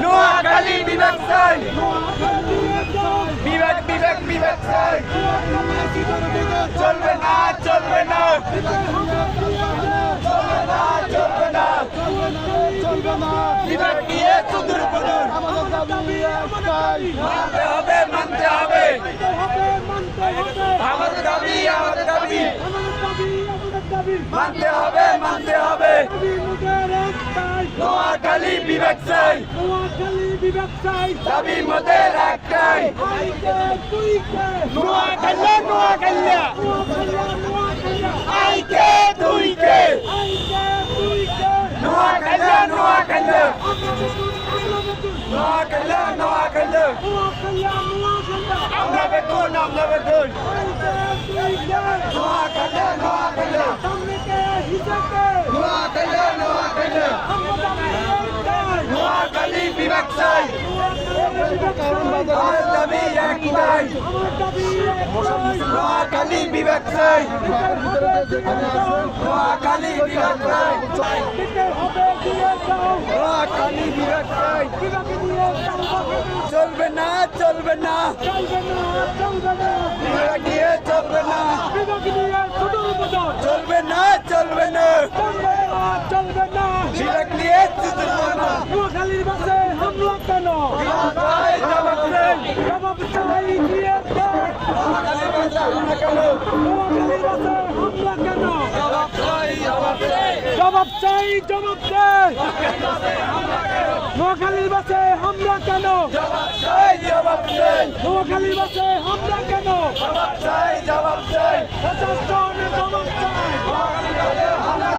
নোয়াখালী বিভাগ চাই, বিভাগ বিভাগ বিভাগ চাই, চলবে না চলবে না চলবে না বিভাগ নিয়ে চুদুর বুদুর মানতে হবে মানতে হবে আমাদের দাবি মানতে হবে মানতে হবে নোয়াখালী বিভাগ চাই দাবি মোদের একটাই নোয়াখালী আইকে দুইকে নোয়াখালী আমরা বেগুন নোয়াখালী নোয়াখালী বিভাগ চাই দাবি একটাই নোয়াখালী বিভাগ চাই নোয়াখালী বিভাগ চাই নোয়াখালী বিভাগ চাই চলবে না চলবে না বিভাগ নিয়ে চলবে না চলবে না চলবে না বিভাগ নিয়ে চলবে না নোয়াখালীর বাসে হামলা কেন জবাব চাই দিয়ে নোয়াখালীর বাসে হামলা কেন জবাব চাই জবাব চাই নোয়াখালীর বাসে হামলা কেন নোয়াখালীর বাসে হামলা কেন জবাব চাই প্রশাসনের জবাব চাই